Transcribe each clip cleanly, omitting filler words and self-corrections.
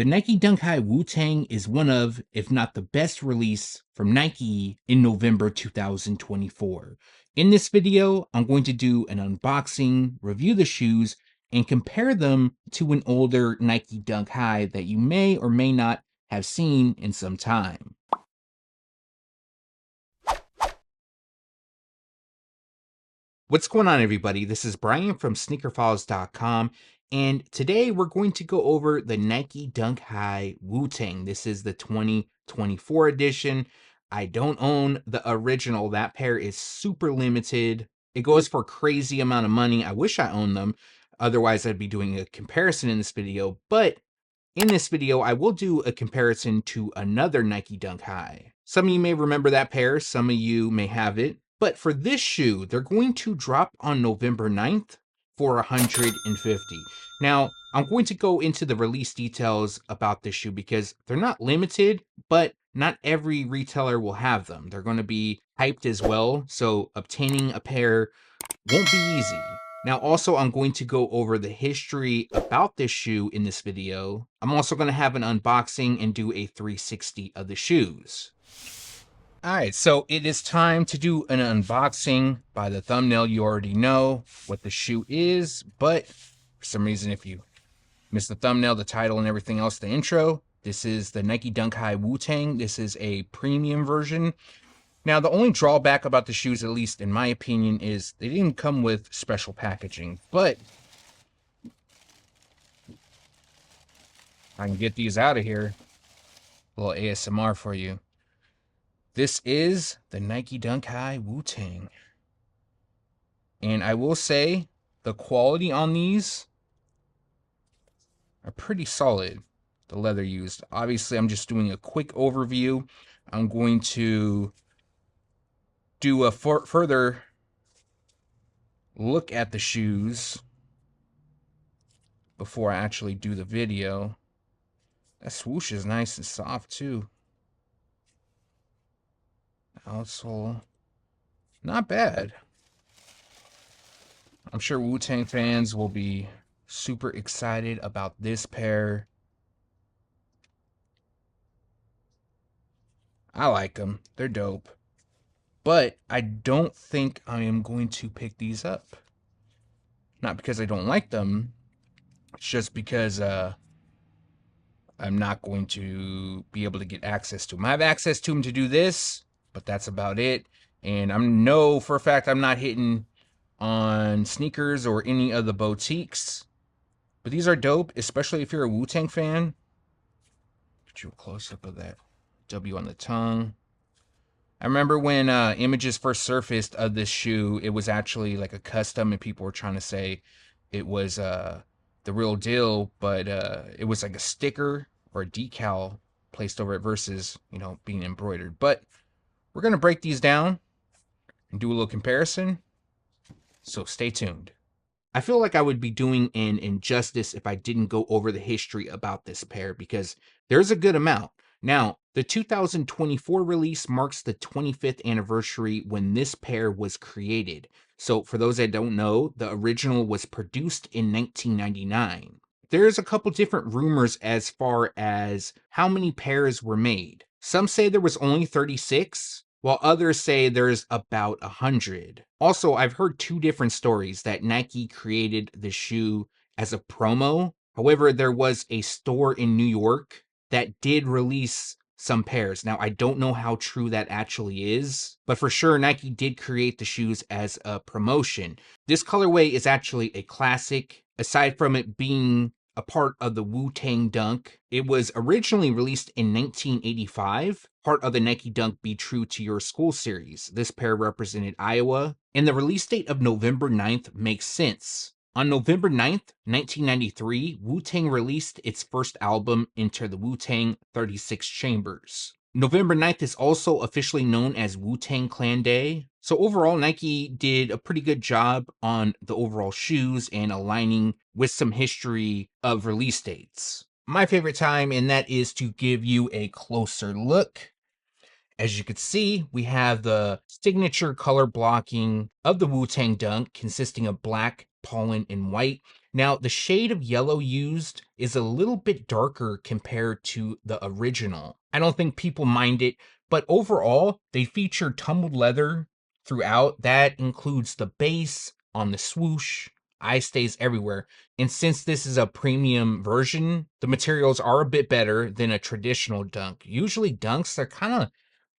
The Nike Dunk High Wu-Tang is one of, if not the best release from Nike in November 2024. In this video, I'm going to do an unboxing, review the shoes, and compare them to an older Nike Dunk High that you may or may not have seen in some time. What's going on, everybody? This is Brian from SneakerFiles.com, and today we're going to go over the Nike Dunk High Wu-Tang. This is the 2024 edition. I don't own the original. That pair is super limited. It goes for a crazy amount of money. I wish I owned them. Otherwise, I'd be doing a comparison in this video. But in this video, I will do a comparison to another Nike Dunk High. Some of you may remember that pair. Some of you may have it. But for this shoe, they're going to drop on November 9th for $150. Now, I'm going to go into the release details about this shoe because they're not limited, but not every retailer will have them. They're going to be hyped as well, so obtaining a pair won't be easy. Now, also, I'm going to go over the history about this shoe in this video. I'm also going to have an unboxing and do a 360 of the shoes. Alright, so it is time to do an unboxing. By the thumbnail, you already know what the shoe is, but for some reason, if you missed the thumbnail, the title, and everything else, the intro, this is the Nike Dunk High Wu-Tang. This is a premium version. Now, the only drawback about the shoes, at least in my opinion, is they didn't come with special packaging, but I can get these out of here. A little ASMR for you. This is the Nike Dunk High Wu-Tang. And I will say, the quality on these are pretty solid, the leather used. Obviously, I'm just doing a quick overview. I'm going to do a further look at the shoes before I actually do the video. That swoosh is nice and soft, too. Outsole, not bad. I'm sure Wu-Tang fans will be super excited about this pair. I like them. They're dope. But I don't think I am going to pick these up. Not because I don't like them. It's just because I'm not going to be able to get access to them. I have access to them to do this, but that's about it. And I know for a fact I'm not hitting on sneakers or any of the boutiques. But these are dope, especially if you're a Wu-Tang fan. Get you a close-up of that W on the tongue. I remember when images first surfaced of this shoe, it was actually like a custom, and people were trying to say it was the real deal, but it was like a sticker or a decal placed over it versus, you know, being embroidered. But we're going to break these down and do a little comparison, so stay tuned. I feel like I would be doing an injustice if I didn't go over the history about this pair because there's a good amount. Now, the 2024 release marks the 25th anniversary when this pair was created. So for those that don't know, the original was produced in 1999. There's a couple different rumors as far as how many pairs were made. Some say there was only 36, while others say there's about 100. Also, I've heard two different stories that Nike created the shoe as a promo. However, there was a store in New York that did release some pairs. Now, I don't know how true that actually is, but for sure, Nike did create the shoes as a promotion. This colorway is actually a classic. Aside from it being a part of the Wu-Tang Dunk, it was originally released in 1985, part of the Nike Dunk Be True to Your School series. This pair represented Iowa, and the release date of November 9th makes sense. On November 9th, 1993, Wu-Tang released its first album, Enter the Wu-Tang 36 Chambers. November 9th is also officially known as Wu-Tang Clan Day. So overall, Nike did a pretty good job on the overall shoes and aligning with some history of release dates. My favorite time, and that is to give you a closer look. As you can see, we have the signature color blocking of the Wu-Tang Dunk consisting of black, pollen, and white. Now, the shade of yellow used is a little bit darker compared to the original. I don't think people mind it, but overall, they feature tumbled leather throughout. That includes the base, on the swoosh, eye stays everywhere. And since this is a premium version, the materials are a bit better than a traditional dunk. Usually dunks, they're kind of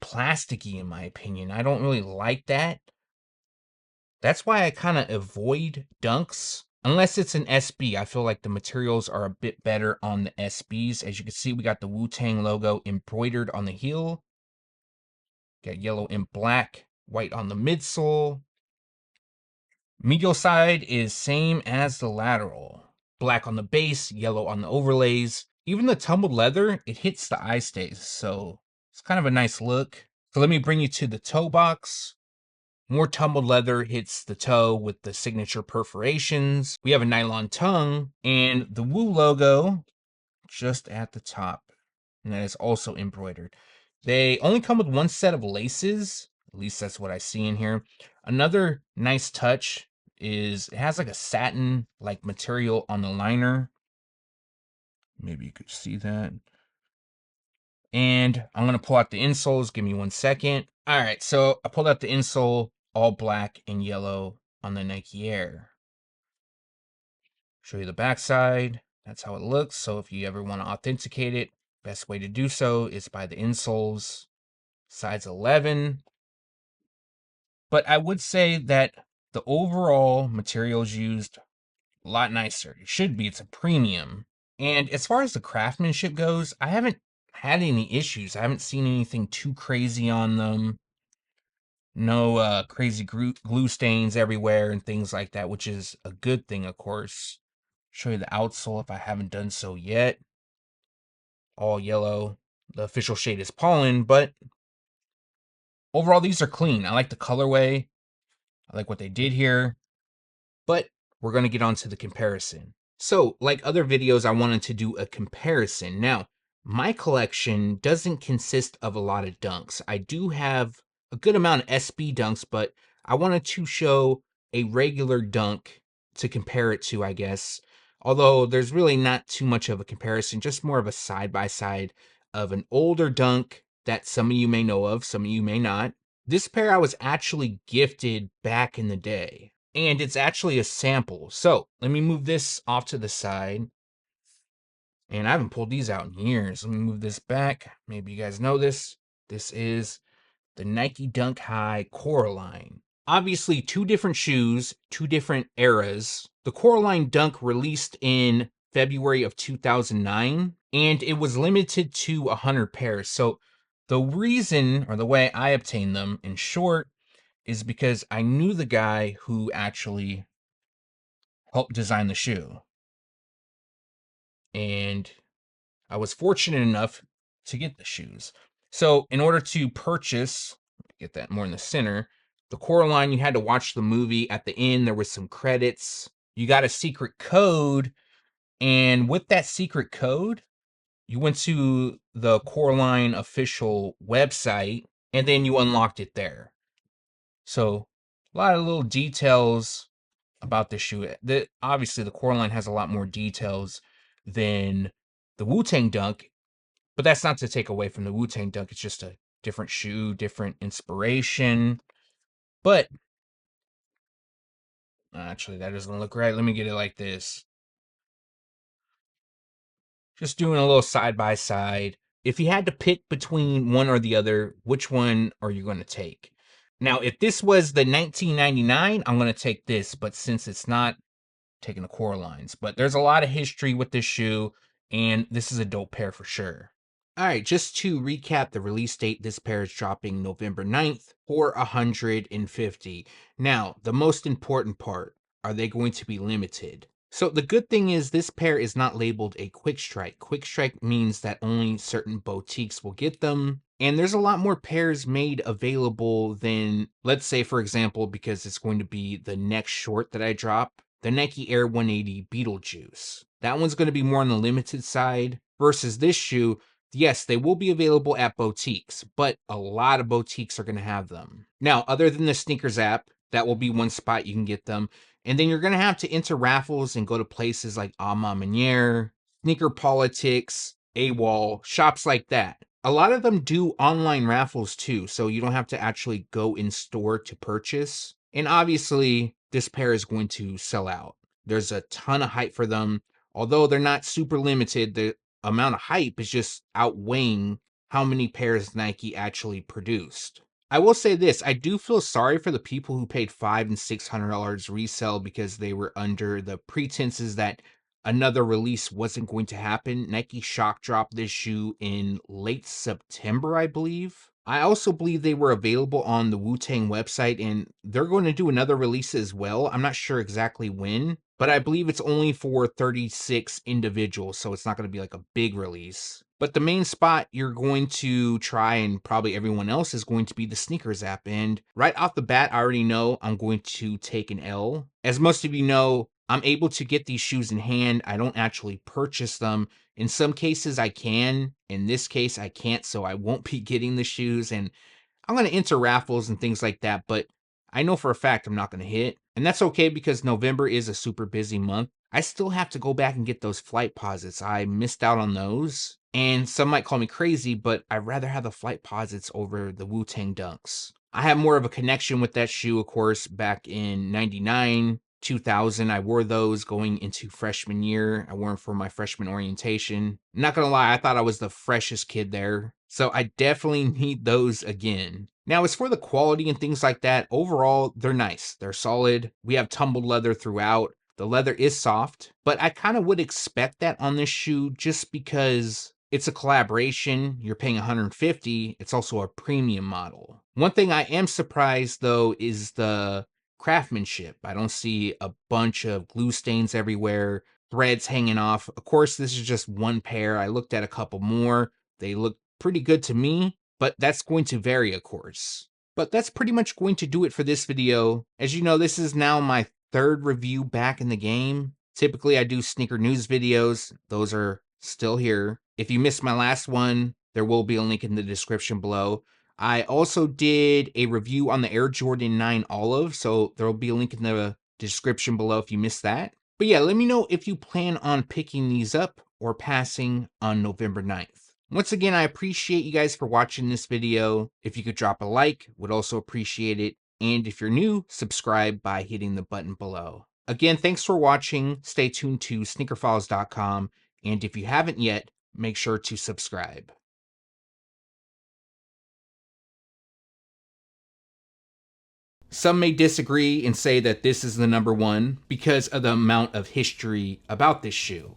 plasticky in my opinion. I don't really like that. That's why I kind of avoid dunks. Unless it's an SB, I feel like the materials are a bit better on the SBs. As you can see, we got the Wu-Tang logo embroidered on the heel. Got yellow and black, white on the midsole. Medial side is same as the lateral. Black on the base, yellow on the overlays. Even the tumbled leather, it hits the eye stays, so it's kind of a nice look. So let me bring you to the toe box. More tumbled leather hits the toe with the signature perforations. We have a nylon tongue and the Wu logo just at the top. And that is also embroidered. They only come with one set of laces. At least that's what I see in here. Another nice touch is it has like a satin like material on the liner. Maybe you could see that. And I'm going to pull out the insoles. Give me 1 second. All right, so I pulled out the insole, all black and yellow on the Nike Air. Show you the backside. That's how it looks. So if you ever want to authenticate it, best way to do so is by the insoles. Size 11. But I would say that the overall materials used, a lot nicer. It should be. It's a premium. And as far as the craftsmanship goes, I haven't had any issues. I haven't seen anything too crazy on them. No crazy glue stains everywhere and things like that, which is a good thing, of course. Show you the outsole if I haven't done so yet. All yellow. The official shade is Pollen, but overall, these are clean. I like the colorway. I like what they did here. But we're going to get on to the comparison. So, like other videos, I wanted to do a comparison. Now, my collection doesn't consist of a lot of dunks. I do have a good amount of SB dunks, but I wanted to show a regular dunk to compare it to, I guess. Although there's really not too much of a comparison, just more of a side-by-side of an older dunk that some of you may know of, some of you may not. This pair I was actually gifted back in the day, and it's actually a sample. So let me move this off to the side. And I haven't pulled these out in years. Let me move this back. Maybe you guys know this. This is the Nike Dunk High Coraline. Obviously, two different shoes, two different eras. The Coraline Dunk released in February of 2009, and it was limited to 100 pairs. So the reason, or the way I obtained them, in short, is because I knew the guy who actually helped design the shoe. And I was fortunate enough to get the shoes. So in order to purchase, get that more in the center, the Coraline, you had to watch the movie. At the end, there was some credits. You got a secret code. And with that secret code, you went to the Coraline official website, and then you unlocked it there. So a lot of little details about this shoe. Obviously, the Coraline has a lot more details than the Wu-Tang Dunk, but that's not to take away from the Wu-Tang Dunk. It's just a different shoe, different inspiration. But actually, that doesn't look right. Let me get it like this. Just doing a little side by side. If you had to pick between one or the other, which one are you going to take? Now, if this was the 1999, I'm going to take this, but since it's not, taking the Coralines. But there's a lot of history with this shoe, and this is a dope pair for sure. All right, just to recap the release date, this pair is dropping November 9th for 150. Now, the most important part, are they going to be limited? So the good thing is this pair is not labeled a quick strike. Quick strike means that only certain boutiques will get them. And there's a lot more pairs made available than, let's say, for example, because it's going to be the next short that I drop, the Nike Air 180 Beetlejuice. That one's going to be more on the limited side versus this shoe. Yes, they will be available at boutiques, but a lot of boutiques are going to have them. Now, other than the sneakers app, that will be one spot you can get them. And then you're going to have to enter raffles and go to places like A Ma Maniere, Sneaker Politics, AWOL, shops like that. A lot of them do online raffles too, so you don't have to actually go in store to purchase. And obviously, this pair is going to sell out. There's a ton of hype for them. Although they're not super limited, the amount of hype is just outweighing how many pairs Nike actually produced. I will say this, I do feel sorry for the people who paid $500 and $600 resale because they were under the pretenses that another release wasn't going to happen. Nike shock dropped this shoe in late September, I believe. I also believe they were available on the Wu-Tang website, and they're going to do another release as well. I'm not sure exactly when, but I believe it's only for 36 individuals, so it's not going to be like a big release. But the main spot you're going to try, and probably everyone else, is going to be the sneakers app. And right off the bat, I already know I'm going to take an L. As most of you know, I'm able to get these shoes in hand. I don't actually purchase them. In some cases, I can. In this case, I can't, so I won't be getting the shoes. And I'm going to enter raffles and things like that, but I know for a fact I'm not going to hit. And that's okay because November is a super busy month. I still have to go back and get those flight posits. I missed out on those. And some might call me crazy, but I'd rather have the flight posits over the Wu-Tang Dunks. I have more of a connection with that shoe, of course, back in 99, 2000. I wore those going into freshman year. I wore them for my freshman orientation. Not gonna lie, I thought I was the freshest kid there. So I definitely need those again. Now, as for the quality and things like that, overall, they're nice. They're solid. We have tumbled leather throughout. The leather is soft, but I kind of would expect that on this shoe just because it's a collaboration. You're paying $150. It's also a premium model. One thing I am surprised though is the craftsmanship. I don't see a bunch of glue stains everywhere, threads hanging off. Of course, this is just one pair. I looked at a couple more. They look pretty good to me, but that's going to vary, of course. But that's pretty much going to do it for this video. As you know, this is now my third review back in the game. Typically, I do sneaker news videos. Those are still here. If you missed my last one, there will be a link in the description below. I also did a review on the Air Jordan 9 Olive, so there will be a link in the description below if you missed that. But yeah, let me know if you plan on picking these up or passing on November 9th. Once again, I appreciate you guys for watching this video. If you could drop a like, would also appreciate it. And if you're new, subscribe by hitting the button below. Again, thanks for watching. Stay tuned to SneakerFiles.com. And if you haven't yet, make sure to subscribe. Some may disagree and say that this is the number one because of the amount of history about this shoe.